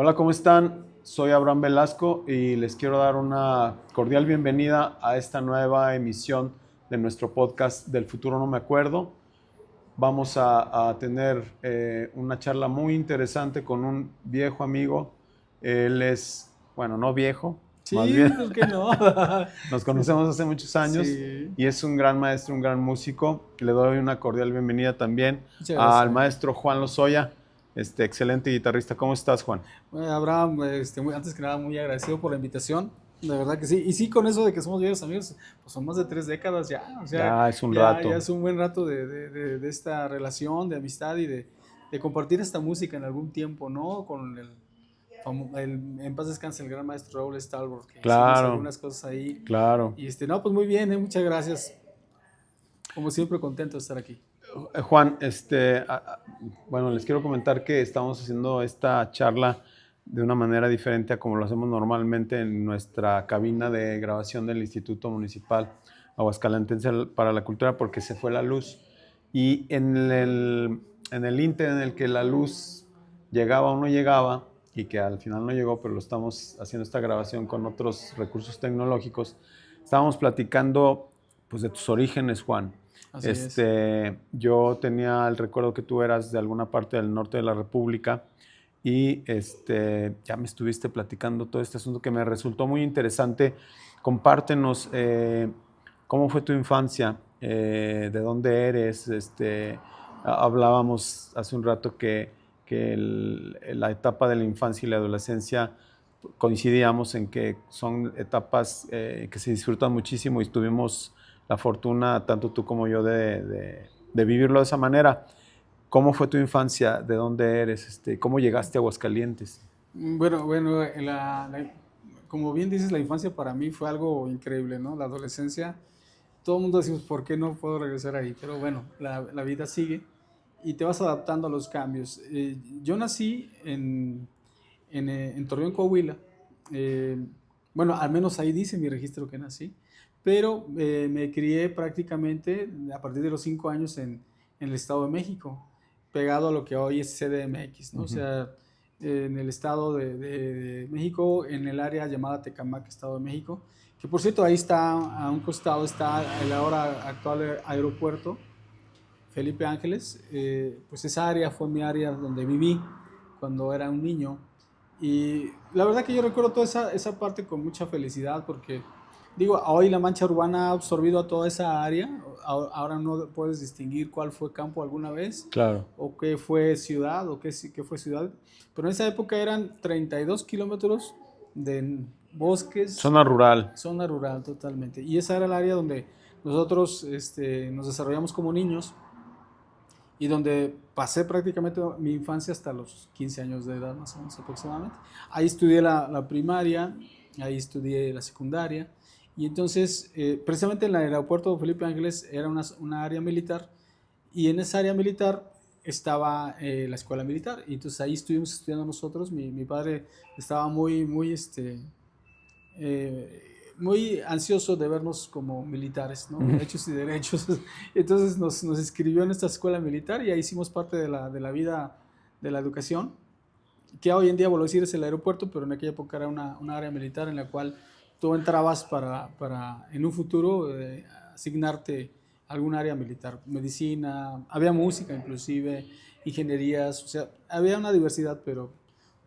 Hola, ¿cómo están? Soy Abraham Velasco y les quiero dar una cordial bienvenida a esta nueva emisión de nuestro podcast Del futuro no me acuerdo. Vamos a tener una charla muy interesante con un viejo amigo. Él es, bueno, no viejo, más Sí, bien ¿por qué no? nos conocemos hace muchos años Sí, y es un gran maestro, un gran músico. Le doy una cordial bienvenida también muchas al gracias. maestro Juan Lozoya, excelente guitarrista. ¿Cómo estás, Juan? Bueno, Abraham, antes que nada, muy agradecido por la invitación. De verdad que sí. Y sí, con eso de que somos viejos amigos, pues son más de 3 décadas ya. O sea, Ya es un ya rato. es un buen rato de esta relación, de amistad y de compartir esta música en algún tiempo, ¿no? Con en paz descanse el gran maestro Raúl Stalbor, que hicimos Claro, algunas cosas ahí. claro. Y no, pues muy bien, muchas gracias. Como siempre, contento de estar aquí. Juan, bueno, les quiero comentar que estamos haciendo esta charla de una manera diferente a como lo hacemos normalmente en nuestra cabina de grabación del Instituto Municipal Aguascalentense para la Cultura, porque se fue la luz. Y en el ínter en el que la luz llegaba o no llegaba, y que al final no llegó, pero lo estamos haciendo esta grabación con otros recursos tecnológicos, estábamos platicando pues de tus orígenes, Juan. Así es. Yo tenía el recuerdo que tú eras de alguna parte del norte de la República y ya me estuviste platicando todo este asunto que me resultó muy interesante. Compártenos cómo fue tu infancia, de dónde eres. Hablábamos hace un rato que la etapa de la infancia y la adolescencia coincidíamos en que son etapas que se disfrutan muchísimo y tuvimos la fortuna, tanto tú como yo, de vivirlo de esa manera. ¿Cómo fue tu infancia? ¿De dónde eres? ¿Cómo llegaste a Aguascalientes? Bueno, como bien dices, la infancia para mí fue algo increíble, ¿no? La adolescencia, todo el mundo decimos, ¿por qué no puedo regresar ahí? Pero bueno, la vida sigue y te vas adaptando a los cambios. Yo nací en Torreón, Coahuila. Eh, bueno, al menos ahí dice mi registro que nací, pero me crié prácticamente a partir de los 5 años en el Estado de México, pegado a lo que hoy es CDMX, ¿no? O Ujú. sea, en el Estado de México, en el área llamada Tecamac, Estado de México, que por cierto ahí está, a un costado está el ahora actual aeropuerto Felipe Ángeles. Pues esa área fue mi área donde viví cuando era un niño. Y la verdad que yo recuerdo toda esa parte con mucha felicidad porque, digo, hoy la mancha urbana ha absorbido a toda esa área. Ahora no puedes distinguir cuál fue campo alguna vez Claro. o qué fue ciudad o qué fue ciudad. Pero en esa época eran 32 kilómetros de bosques, Zona rural. zona rural totalmente. Y esa era el área donde nosotros nos desarrollamos como niños y donde pasé prácticamente mi infancia hasta los 15 años de edad, más o menos aproximadamente. Ahí estudié la primaria, ahí estudié la secundaria, y entonces, precisamente en el aeropuerto Felipe Ángeles era una área militar, y en esa área militar estaba la escuela militar, y entonces ahí estuvimos estudiando nosotros. Mi padre estaba muy ansioso de vernos como militares, ¿no? Hechos y derechos. Entonces nos inscribió en esta escuela militar y ahí hicimos parte de la vida de la educación, que hoy en día, vuelvo a decir, es el aeropuerto, pero en aquella época era una área militar en la cual tú entrabas para en un futuro asignarte algún área militar, medicina, había música inclusive, ingenierías, o sea, había una diversidad, pero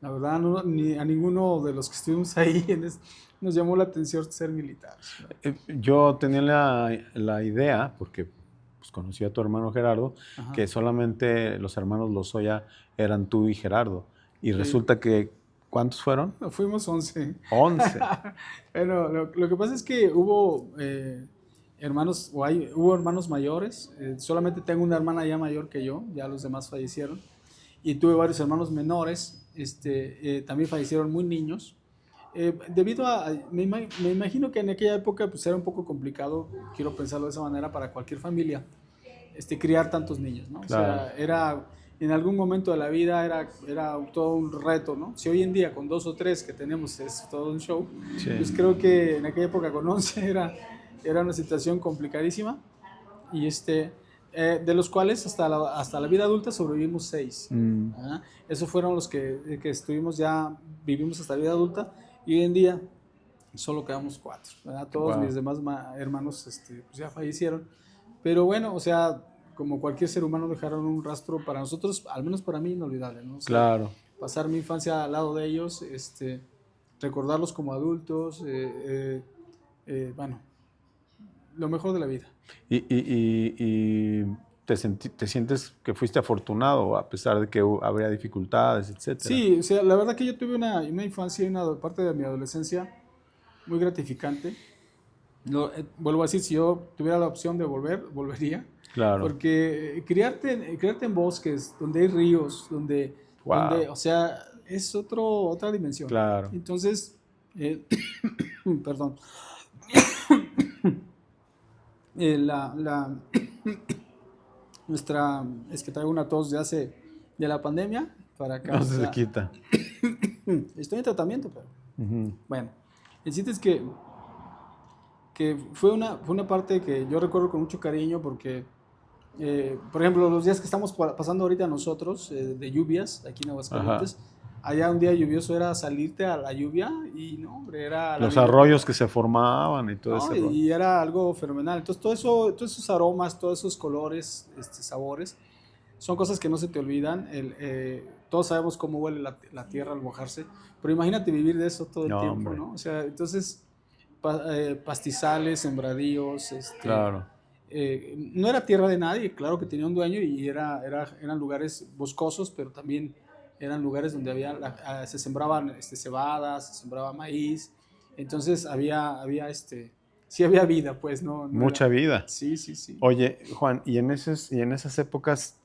la verdad ni a ninguno de los que estuvimos ahí nos llamó la atención ser militares. Yo tenía la idea, porque pues, conocí a tu hermano Gerardo, Ajá. que solamente los hermanos Lozoya eran tú y Gerardo. Y resulta que, ¿cuántos fueron? Fuimos 11. 11. Bueno, lo que pasa es que hubo hermanos, hubo hermanos mayores. Solamente tengo una hermana ya mayor que yo, ya los demás fallecieron. Y tuve varios hermanos menores, también fallecieron muy niños. Debido a, me imagino que en aquella época pues era un poco complicado, quiero pensarlo de esa manera, para cualquier familia, criar tantos niños, ¿no? O Claro. sea, en algún momento de la vida era todo un reto, ¿no? Si hoy en día con 2 o 3 que tenemos es todo un show, Sí. pues creo que en aquella época con 11 era una situación complicadísima. Y de los cuales hasta la vida adulta sobrevivimos 6. Mm, Esos fueron los que vivimos hasta la vida adulta, y hoy en día solo quedamos 4, ¿verdad? Todos wow. mis demás hermanos pues ya fallecieron, pero bueno, o sea, como cualquier ser humano dejaron un rastro para nosotros, al menos para mí, inolvidable, ¿no? O sea, Claro. pasar mi infancia al lado de ellos, recordarlos como adultos, bueno, lo mejor de la vida. Y te sientes que fuiste afortunado a pesar de que habría dificultades, etcétera. Sí, o sea, la verdad que yo tuve una infancia y una parte de mi adolescencia muy gratificante. Vuelvo a decir, si yo tuviera la opción de volvería. Claro. Porque criarte en bosques, donde hay ríos, Wow. o sea, es otra dimensión. Claro. Entonces, perdón, la es que traigo una tos de la pandemia para acá. No O se sea, quita. estoy en tratamiento, pero Ujú. bueno, el chiste es que fue una parte que yo recuerdo con mucho cariño porque, por ejemplo, los días que estamos pasando ahorita nosotros, de lluvias, aquí en Aguascalientes, allá un día lluvioso era salirte a la lluvia y no, hombre, era Los arroyos que se formaban y todo ¿no? ese rollo. Y era algo fenomenal. Entonces, todos esos aromas, todos esos colores, sabores, son cosas que no se te olvidan. Todos sabemos cómo huele la tierra al mojarse, pero imagínate vivir de eso todo el No, tiempo, hombre. ¿no? O sea, entonces, pastizales, sembradíos, Claro. no era tierra de nadie, claro que tenía un dueño y eran lugares boscosos, pero también eran lugares donde se sembraban cebadas, se sembraba maíz, entonces sí había vida, pues, no Mucha era, vida. sí, sí, sí. Oye, Juan, y en esas épocas,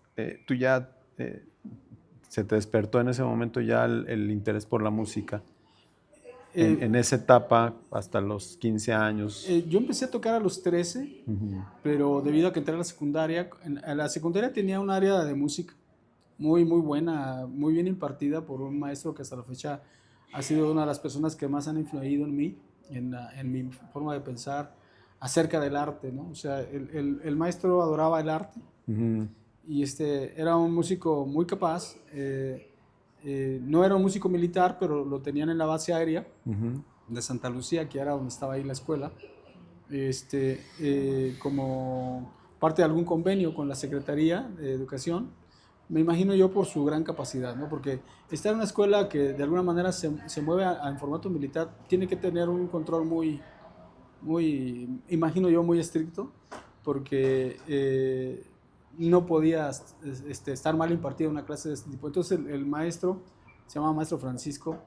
tú ya se te despertó en ese momento ya el interés por la música. En esa etapa, hasta los 15 años. Yo empecé a tocar a los 13, Ujú. pero debido a que entré a la secundaria, en la secundaria tenía un área de música muy, muy buena, muy bien impartida por un maestro que hasta la fecha ha sido una de las personas que más han influido en mí, en mi forma de pensar acerca del arte, ¿no? O sea, el maestro adoraba el arte Ujú. y era un músico muy capaz. No era un músico militar, pero lo tenían en la base aérea Ujú. de Santa Lucía, que era donde estaba ahí la escuela, como parte de algún convenio con la Secretaría de Educación. Me imagino yo por su gran capacidad, ¿no? Porque estar en una escuela que de alguna manera se mueve en formato militar tiene que tener un control imagino yo, muy estricto, porque no podía estar mal impartida una clase de este tipo. Entonces el maestro, se llama Maestro Francisco,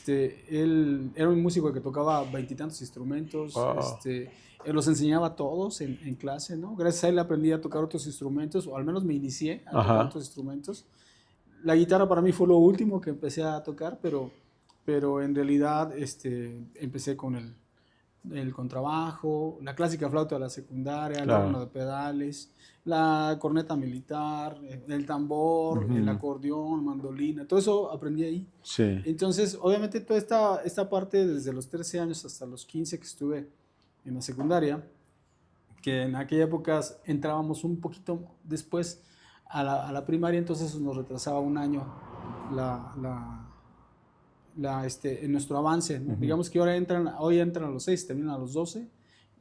él era un músico que tocaba veintitantos instrumentos, Wow. él los enseñaba a todos en clase, ¿no? Gracias a él aprendí a tocar otros instrumentos, o al menos me inicié a tocar Ajá. otros instrumentos. La guitarra para mí fue lo último que empecé a tocar, pero en realidad empecé con el contrabajo, la clásica flauta de la secundaria, el órgano de Claro. pedales, la corneta militar, el tambor, el Ujú. acordeón, mandolina, todo eso aprendí ahí. Sí. Entonces, obviamente, toda esta parte, desde los 13 años hasta los 15 que estuve en la secundaria, que en aquella época entrábamos un poquito después a la primaria, entonces nos retrasaba un año en nuestro avance, ¿no? Ujú. Digamos que hoy entran a los 6, terminan a los 12.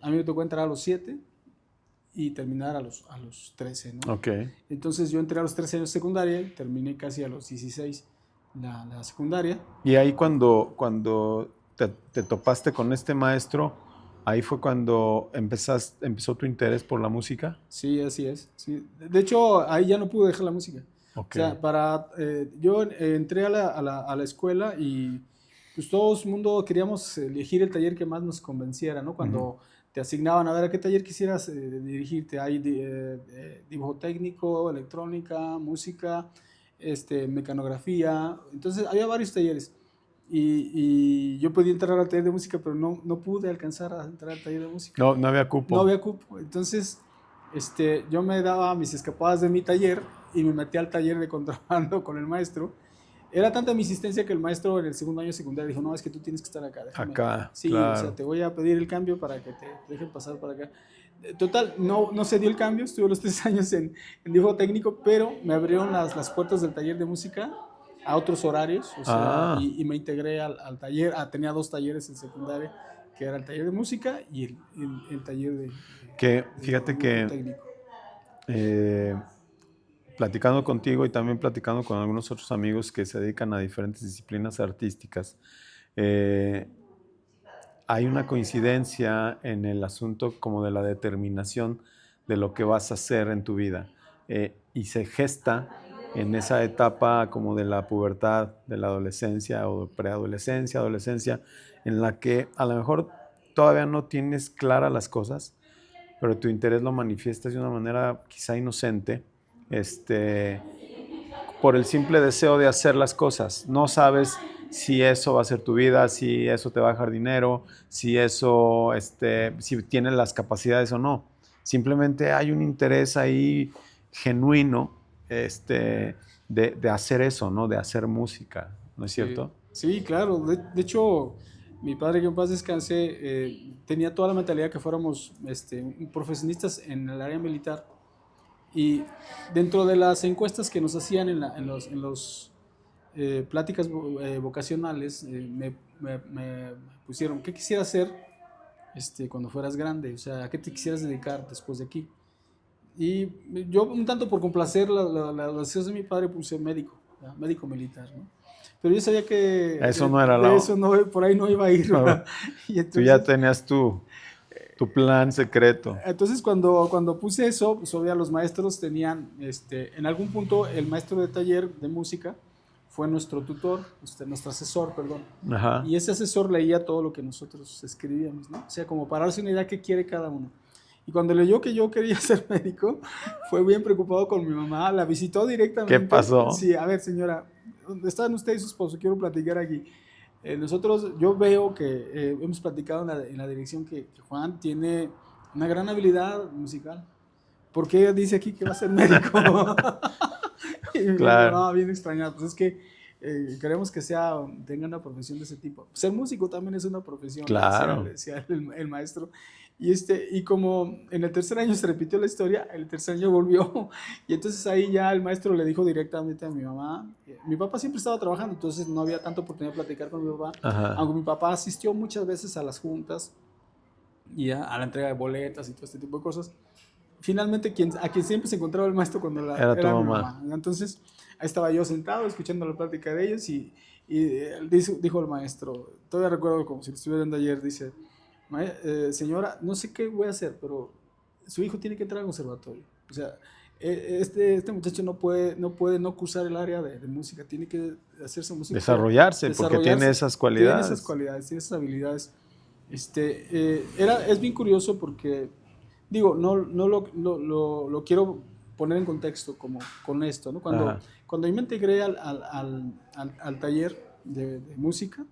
A mí me tocó entrar a los 7 y terminar a los 13, ¿no? Ok. Entonces yo entré a los 13 años de secundaria y terminé casi a los 16 la secundaria. Y ahí cuando te topaste con este maestro, ahí fue cuando empezó tu interés por la música. Sí, así es. Sí. De hecho, ahí ya no pude dejar la música. Ok. O sea, yo entré a la escuela y pues todo el mundo queríamos elegir el taller que más nos convenciera, ¿no? Cuando te asignaban a ver a qué taller quisieras dirigirte. Hay dibujo técnico, electrónica, música, mecanografía. Entonces había varios talleres. Y yo podía entrar al taller de música, pero no pude alcanzar a entrar al taller de música. No, no había cupo. No había cupo. Entonces, yo me daba mis escapadas de mi taller y me metí al taller de contrabando con el maestro. Era tanta mi insistencia que el maestro en el segundo año de secundaria dijo, no, es que tú tienes que estar acá, déjame. Acá, Sí, o sea, claro. te voy a pedir el cambio para que te dejen pasar para acá. Total, no se dio el cambio, estuve los 3 años en dibujo técnico, pero me abrieron las puertas del taller de música a otros horarios, o sea, y me integré al taller, tenía 2 talleres en secundaria, que era el taller de música y el taller Fíjate dibujo que técnico. Platicando contigo y también platicando con algunos otros amigos que se dedican a diferentes disciplinas artísticas, hay una coincidencia en el asunto como de la determinación de lo que vas a hacer en tu vida, y se gesta en esa etapa como de la pubertad, de la adolescencia o preadolescencia, adolescencia, en la que a lo mejor todavía no tienes claras las cosas, pero tu interés lo manifiestas de una manera quizá inocente, por el simple deseo de hacer las cosas. No sabes si eso va a ser tu vida, si eso te va a dejar dinero, si eso, si tienes las capacidades o no. Simplemente hay un interés ahí genuino, de hacer eso, ¿no? De hacer música, ¿no es cierto? Sí, claro. De hecho, mi padre, que en paz descanse, tenía toda la mentalidad que fuéramos profesionistas en el área militar. Y dentro de las encuestas que nos hacían en los pláticas vocacionales, me pusieron, ¿qué quisieras hacer cuando fueras grande? O sea, ¿a qué te quisieras dedicar después de aquí? Y yo, un tanto por complacer los deseos de mi padre, puse médico, ¿verdad? Médico militar, ¿no? Pero yo sabía que eso no era eso no, por ahí no iba a ir, ¿verdad? Y entonces, tú ya tenías tu plan secreto. Entonces, cuando puse eso, pues obvio los maestros tenían, en algún punto el maestro de taller de música fue nuestro tutor, nuestro asesor, perdón. Ajá. Y ese asesor leía todo lo que nosotros escribíamos, ¿no? O sea, como para darse una idea qué quiere cada uno. Y cuando leyó que yo quería ser médico, fue bien preocupado con mi mamá, la visitó directamente. ¿Qué pasó? Sí, a ver, señora, ¿dónde están usted y su esposo? Quiero platicar aquí. Yo veo que hemos platicado en la dirección que Juan tiene una gran habilidad musical. ¿Por qué dice aquí que va a ser médico? Y claro. bien extrañado. Pues es que queremos que tenga una profesión de ese tipo. Ser músico también es una profesión. Claro. Decía el maestro. Y como en el tercer año se repitió la historia, el tercer año volvió. Y entonces ahí ya el maestro le dijo directamente a mi mamá. Mi papá siempre estaba trabajando, entonces no había tanta oportunidad de platicar con mi papá. Ajá. Aunque mi papá asistió muchas veces a las juntas y a la entrega de boletas y todo este tipo de cosas. Finalmente, a quien siempre se encontraba el maestro cuando era tu mamá. Entonces, ahí estaba yo sentado escuchando la plática de ellos y dijo el maestro, todavía recuerdo como si lo estuviera viendo ayer, dice, señora, no sé qué voy a hacer, pero su hijo tiene que entrar al conservatorio. O sea, este muchacho no puede no cursar el área de música, tiene que hacerse músico. Desarrollarse, porque tiene esas cualidades. Tiene esas cualidades, tiene esas habilidades. Es bien curioso porque, digo, no lo quiero poner en contexto como con esto, ¿no? Cuando yo me integré al taller de música,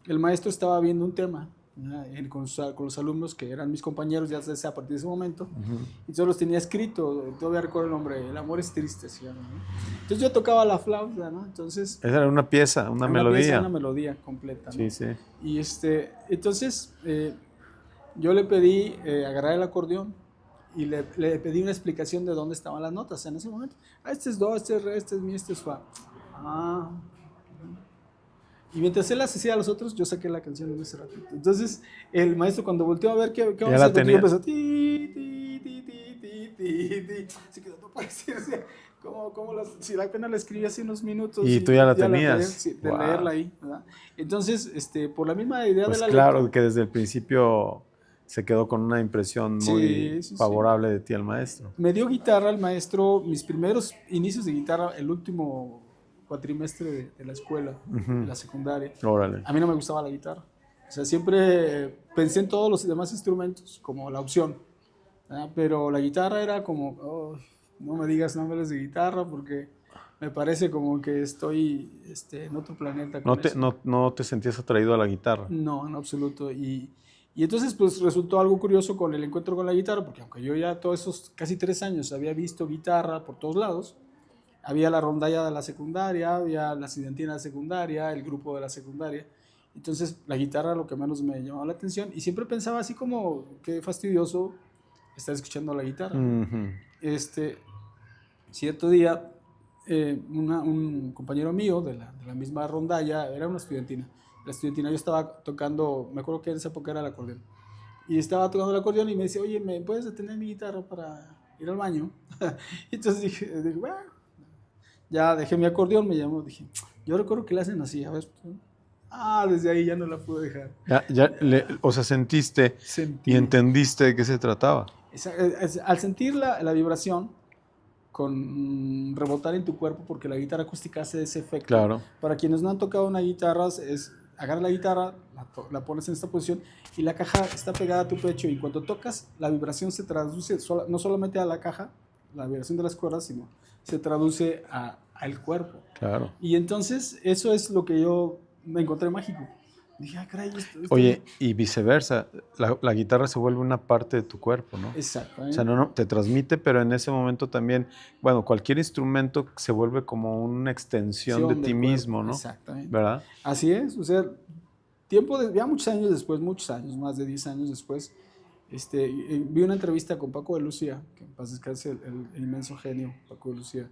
el maestro estaba viendo un tema con los alumnos que eran mis compañeros ya desde a partir de ese momento, y yo los tenía escrito, todavía recuerdo el nombre, El amor es triste, ¿sí? ¿no? Entonces yo tocaba la flauta, ¿no? Entonces, esa era una pieza, una melodía. Una melodía completa, ¿no? Sí, sí. Y entonces yo le pedí agarrar el acordeón y le pedí una explicación de dónde estaban las notas en ese momento. Este es do, este es re, este es mi, este es fa. Y mientras él las hacía a los otros, yo saqué la canción en ese ratito. Entonces, el maestro cuando volteó a ver qué vamos a hacer, yo empezó así que no puede ser, si la pena la escribí hace unos minutos. Y tú ya la tenías. De leerla ahí, ¿verdad? Entonces, por la misma idea pues de la claro, letra, que desde el principio se quedó con una impresión muy favorable de ti al maestro. Me dio guitarra el maestro, mis primeros inicios de guitarra, el último cuatrimestre de la escuela, de la secundaria. Órale. A mí no me gustaba la guitarra. O sea, siempre pensé en todos los demás instrumentos como la opción, ¿verdad? Pero la guitarra era como, no me digas nombres de guitarra porque me parece como que estoy en otro planeta. ¿No te sentías atraído a la guitarra? No, en absoluto. Y entonces pues resultó algo curioso con el encuentro con la guitarra, porque aunque yo ya todos esos casi 3 años había visto guitarra por todos lados, había la rondalla de la secundaria, había la estudiantina de secundaria, el grupo de la secundaria. Entonces, la guitarra lo que menos me llamaba la atención. Y siempre pensaba así como, qué fastidioso estar escuchando la guitarra. Ujú. Cierto día, un compañero mío de la misma rondalla, era una estudiantina. La estudiantina yo estaba tocando, me acuerdo que en esa época era el acordeón. Y estaba tocando el acordeón y me dice, oye, ¿me puedes detener mi guitarra para ir al baño? Y entonces dije, bueno, ya dejé mi acordeón, me llamó, dije, yo recuerdo que le hacen así, a ver. Desde ahí ya no la pude dejar. O sea, sentiste Sentí. y entendiste de qué se trataba. Al sentir la vibración, con rebotar en tu cuerpo, porque la guitarra acústica hace ese efecto. Claro. Para quienes no han tocado una guitarra, es agarrar la guitarra, la pones en esta posición y la caja está pegada a tu pecho, y cuando tocas, la vibración se traduce no solamente a la caja, la vibración de las cuerdas, sino se traduce al cuerpo. Claro. Y entonces eso es lo que yo me encontré mágico. Dije, caray, esto. Oye, y viceversa, la guitarra se vuelve una parte de tu cuerpo, ¿no? Exactamente. O sea, no, te transmite, pero en ese momento también, bueno, cualquier instrumento se vuelve como una extensión de ti mismo, ¿no? Exactamente. ¿Verdad? Así es, o sea, ya muchos años después, muchos años, más de 10 años después, vi una entrevista con Paco de Lucía, que en paz descanse el inmenso genio Paco de Lucía,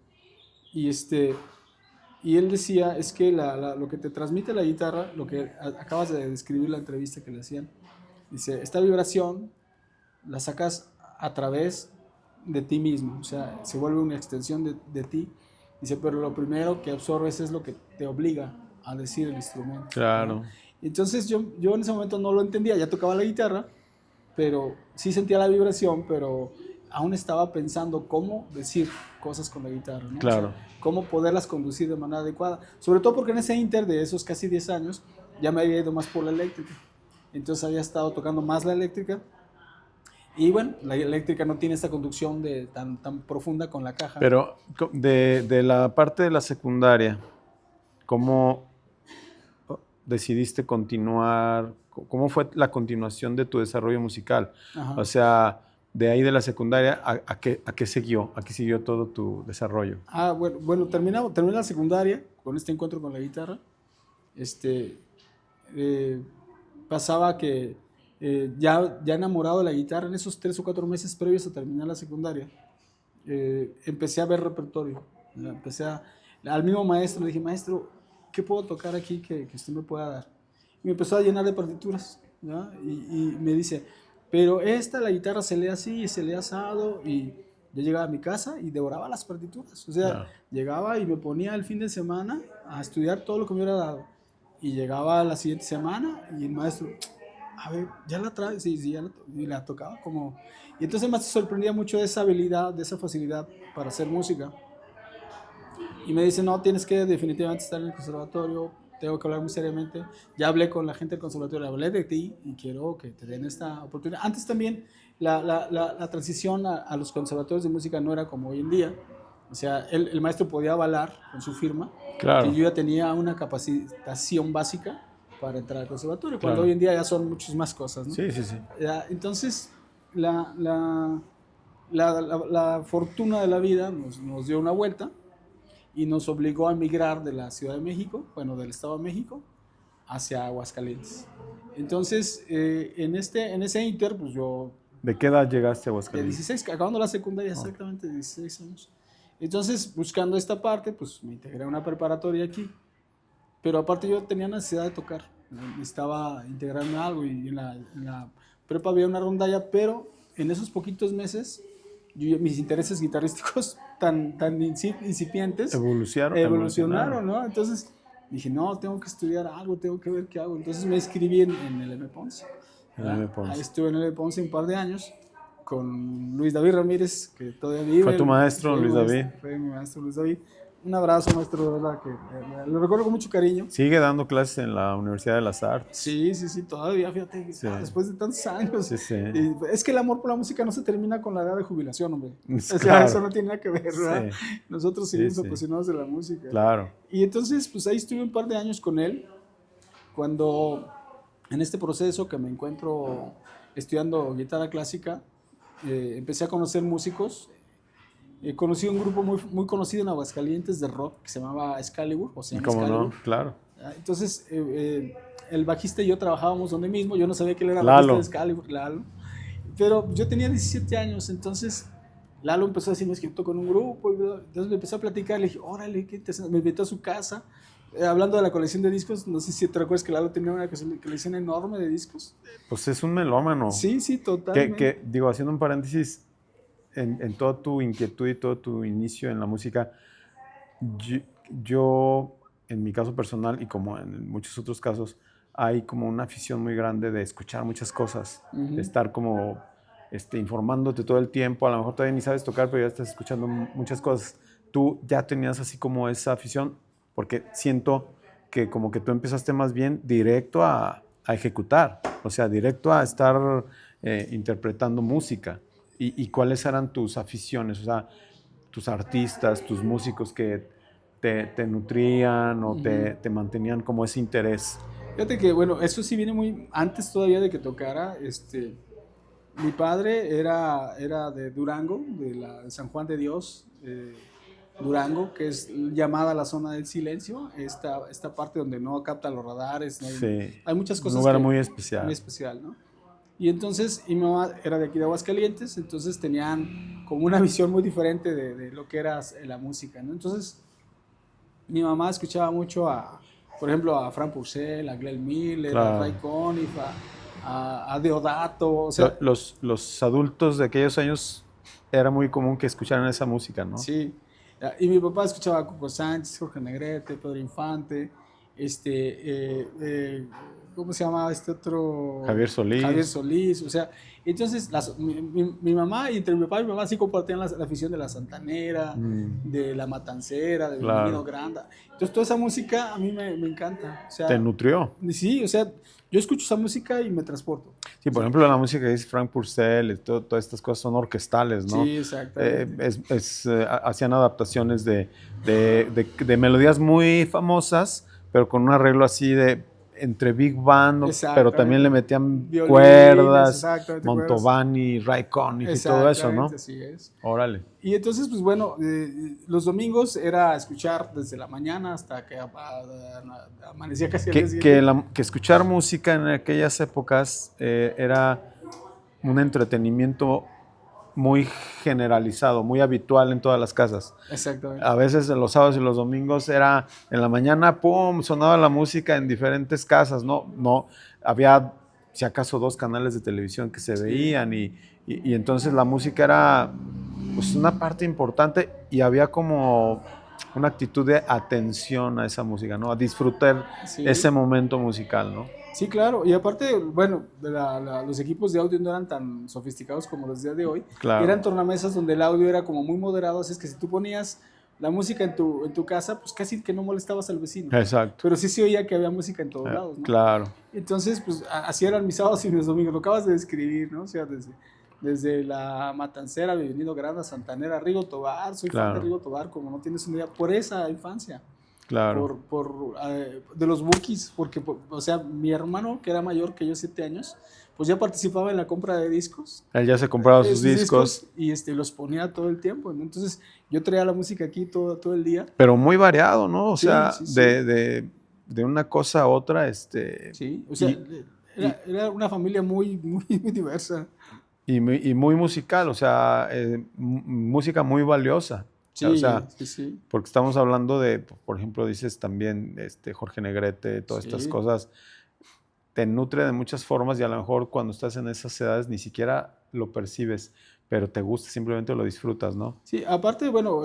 y él decía, es que lo que te transmite la guitarra, lo que acabas de describir la entrevista que le hacían, dice, esta vibración la sacas a través de ti mismo, o sea, se vuelve una extensión de ti. Dice, pero lo primero que absorbes es lo que te obliga a decir el instrumento. Claro. ¿No? Entonces yo en ese momento no lo entendía, ya tocaba la guitarra, pero sí sentía la vibración, pero aún estaba pensando cómo decir cosas con la guitarra, ¿no? Claro. O sea, cómo poderlas conducir de manera adecuada. Sobre todo porque en ese inter de esos casi 10 años ya me había ido más por la eléctrica. Entonces había estado tocando más la eléctrica. Y bueno, la eléctrica no tiene esta conducción tan profunda con la caja. Pero de la parte de la secundaria, ¿cómo decidiste continuar? ¿Cómo fue la continuación de tu desarrollo musical? Ajá. O sea, de ahí de la secundaria, ¿a qué siguió? ¿A qué siguió todo tu desarrollo? Bueno, terminé la secundaria con este encuentro con la guitarra. Pasaba que ya enamorado de la guitarra, en esos 3 o 4 meses previos a terminar la secundaria, empecé a ver repertorio. Al mismo maestro le dije, maestro, ¿qué puedo tocar aquí que usted me pueda dar? Y me empezó a llenar de partituras, ¿ya? Y me dice, pero la guitarra se lee así y se lee asado. Y yo llegaba a mi casa y devoraba las partituras. O sea, llegaba y me ponía el fin de semana a estudiar todo lo que me hubiera dado. Y llegaba la siguiente semana y el maestro, a ver, ¿ya la traes? Sí, y la tocaba como... Y entonces me sorprendía mucho de esa habilidad, de esa facilidad para hacer música. Y me dice, no, tienes que definitivamente estar en el conservatorio, tengo que hablar muy seriamente. Ya hablé con la gente del conservatorio, hablé de ti y quiero que te den esta oportunidad. Antes también la transición a los conservatorios de música no era como hoy en día. O sea, el maestro podía avalar con su firma que yo ya tenía una capacitación básica para entrar al conservatorio, cuando hoy en día ya son muchas más cosas, ¿no? Sí. Entonces, la fortuna de la vida nos dio una vuelta y nos obligó a emigrar de la Ciudad de México, bueno, del Estado de México, hacia Aguascalientes. Entonces, en ese inter, pues yo... ¿De qué edad llegaste a Aguascalientes? De 16, acabando la secundaria, exactamente, de 16 años. Entonces, buscando esta parte, pues me integré a una preparatoria aquí. Pero aparte yo tenía necesidad de tocar, necesitaba integrarme a algo, y en la prepa había una rondalla, pero en esos poquitos meses mis intereses guitarrísticos tan incipientes evolucionaron, ¿no? Entonces dije, no, tengo que estudiar algo, tengo que ver qué hago. Entonces me inscribí en el M. Ponce. Ahí estuve en el M. Ponce un par de años con Luis David Ramírez, que todavía vive. ¿Fue tu maestro, Luis David? Fue mi maestro, Luis David. Un abrazo, maestro, de verdad, que lo recuerdo con mucho cariño. ¿Sigue dando clases en la Universidad de las Artes? Sí, todavía, fíjate, después de tantos años. Sí. Y es que el amor por la música no se termina con la edad de jubilación, hombre. O sea, claro. Eso no tiene nada que ver, ¿verdad? Sí. Nosotros seguimos apasionados de la música. Claro. Y entonces, pues ahí estuve un par de años con él, cuando en este proceso que me encuentro estudiando guitarra clásica, empecé a conocer músicos. Conocí un grupo muy conocido en Aguascalientes de rock que se llamaba Excalibur, o sea, ¿Cómo no? Claro. Entonces, el bajista y yo trabajábamos donde mismo. Yo no sabía que él era el bajista de Excalibur, Lalo. pero yo tenía 17 años, entonces Lalo empezó a decirme, es que yo toco en un grupo, y entonces me empezó a platicar, le dije, órale, qué interesante, me invitó a su casa, hablando de la colección de discos, no sé si te recuerdas que Lalo tenía una colección enorme de discos. Pues es un melómano. Sí, sí, totalmente. Digo, haciendo un paréntesis, en toda tu inquietud y todo tu inicio en la música, yo, yo, en mi caso personal y como en muchos otros casos, hay como una afición muy grande de escuchar muchas cosas, de estar como informándote todo el tiempo. A lo mejor todavía ni sabes tocar, pero ya estás escuchando muchas cosas. Tú ya tenías así como esa afición, porque siento que como que tú empezaste más bien directo a ejecutar, o sea, directo a estar interpretando música. ¿Y cuáles eran tus aficiones? O sea, tus artistas, tus músicos que te nutrían o te mantenían como ese interés. Fíjate que, bueno, eso sí viene muy antes todavía de que tocara. Mi padre era de Durango, de San Juan de Dios, Durango, que es llamada la zona del silencio, esta parte donde no captan los radares, no hay, Sí, hay muchas un cosas lugar que, muy especial. muy especial, ¿no? Y entonces, y mi mamá era de aquí de Aguascalientes, entonces tenían como una visión muy diferente de lo que era la música, ¿no? Entonces, mi mamá escuchaba mucho por ejemplo, a Frank Purcell, a Glenn Miller, Claro. a Ray Conniff, a Deodato, o sea, Los adultos de aquellos años era muy común que escucharan esa música, ¿no? sí. Y mi papá escuchaba a Coco Sánchez, Jorge Negrete, Pedro Infante, ¿cómo se llama este otro? Javier Solís. Javier Solís, o sea, entonces mi mamá y entre mi papá y mi mamá sí compartían la afición de la santanera, de la matancera, de Claro. Benigno Granda. Entonces toda esa música a mí me encanta. O sea, ¿Te nutrió? Sí, o sea, yo escucho esa música y me transporto. Sí, por ejemplo, la música que dice Frank Purcell y todas estas cosas son orquestales, ¿no? Sí, exactamente. Hacían adaptaciones de melodías muy famosas, pero con un arreglo así de entre big band, pero también le metían violines, cuerdas, Montovani, Ray Conniff y todo eso, ¿no? Así es. Órale. Y entonces, pues bueno, los domingos era escuchar desde la mañana hasta que amanecía casi al día siguiente. Que escuchar música en aquellas épocas era un entretenimiento muy generalizado, muy habitual en todas las casas. Exactamente. A veces en los sábados y los domingos era en la mañana, pum, sonaba la música en diferentes casas, no había si acaso 2 canales de televisión que se veían y entonces la música era pues una parte importante y había como una actitud de atención a esa música, ¿no? A disfrutar ese momento musical, ¿no? Sí, claro. Y aparte, bueno, los equipos de audio no eran tan sofisticados como los días de hoy. Claro. Eran tornamesas donde el audio era como muy moderado, así es que si tú ponías la música en tu casa, pues casi que no molestabas al vecino. Exacto. Pero sí se oía que había música en todos lados, ¿no? Claro. Entonces, pues así eran mis sábados y mis domingos. Lo acabas de describir, ¿no? O sea, desde la Matancera, Benigno Granda, Santanera, Rigo Tobar. Soy fan de Rigo Tobar, como no tienes una idea, por esa infancia. Claro. De los Bukis, porque, o sea, mi hermano, que era mayor que yo 7 años, pues ya participaba en la compra de discos. Él ya se compraba sus discos. Y los ponía todo el tiempo, ¿no? Entonces, yo traía la música aquí todo el día. Pero muy variado, ¿no? O sea, sí. De una cosa a otra, Sí, o sea, era una familia muy diversa. Y muy musical, o sea, música muy valiosa. Sí, o sea, sí. Porque estamos hablando de, por ejemplo, dices también Jorge Negrete, todas estas cosas, te nutre de muchas formas y a lo mejor cuando estás en esas edades ni siquiera lo percibes, pero te gusta, simplemente lo disfrutas, ¿no? Sí, aparte, bueno,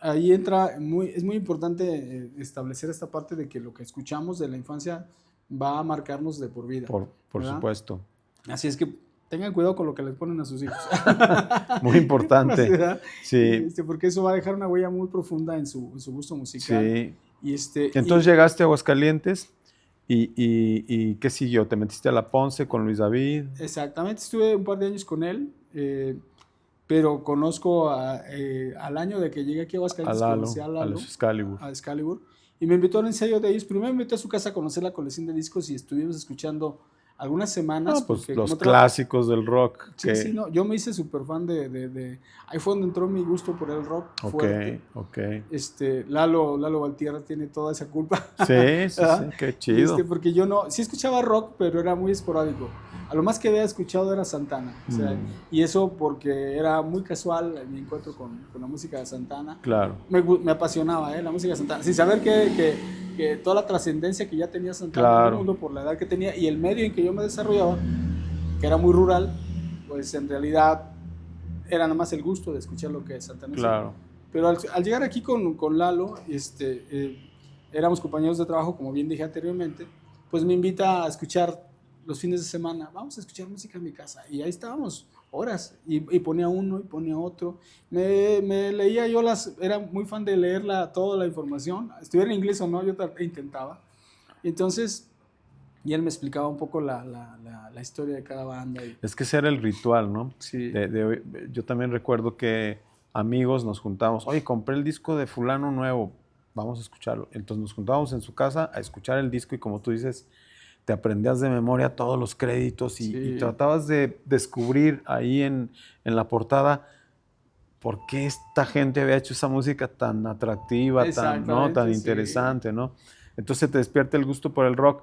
ahí entra, es muy importante establecer esta parte de que lo que escuchamos de la infancia va a marcarnos de por vida. Por supuesto. Así es que tengan cuidado con lo que les ponen a sus hijos. Muy importante. Sí. Porque eso va a dejar una huella muy profunda en su gusto musical. Sí. Entonces llegaste a Aguascalientes y ¿qué siguió? ¿Te metiste a la Ponce con Luis David? Exactamente, estuve un par de años con él, pero conozco al año de que llegué aquí a Aguascalientes, conocí a Lalo, a Excalibur, y me invitó al ensayo de ellos. Primero me invitó a su casa a conocer la colección de discos y estuvimos escuchando algunas semanas. No, pues porque los como clásicos del rock. Sí, sí, no, yo me hice súper fan ahí fue donde entró mi gusto por el rock fuerte. Ok. Lalo Valtierra tiene toda esa culpa. Sí, sí, sí, qué chido. Porque yo no, sí escuchaba rock, pero era muy esporádico. A lo más que había escuchado era Santana. O sea, y eso porque era muy casual mi encuentro con la música de Santana. Claro. Me apasionaba, la música de Santana. Sin saber que toda la trascendencia que ya tenía Santana en el mundo por la edad que tenía y el medio en que yo me desarrollaba, que era muy rural, pues en realidad era nada más el gusto de escuchar lo que Santana hacía. Claro. Pero al llegar aquí con Lalo, éramos compañeros de trabajo, como bien dije anteriormente, pues me invita a escuchar los fines de semana, vamos a escuchar música en mi casa. Y ahí estábamos horas, y ponía uno y ponía otro. Me leía yo era muy fan de leer toda la información, estuviera en inglés o no, yo intentaba. Entonces, y él me explicaba un poco la historia de cada banda. Es que ese era el ritual, ¿no? Sí. Yo también recuerdo que amigos nos juntábamos, oye, compré el disco de fulano nuevo, vamos a escucharlo. Entonces nos juntábamos en su casa a escuchar el disco y como tú dices, te aprendías de memoria todos los créditos y tratabas de descubrir ahí en la portada por qué esta gente había hecho esa música tan atractiva, tan interesante, ¿no? Entonces te despierta el gusto por el rock.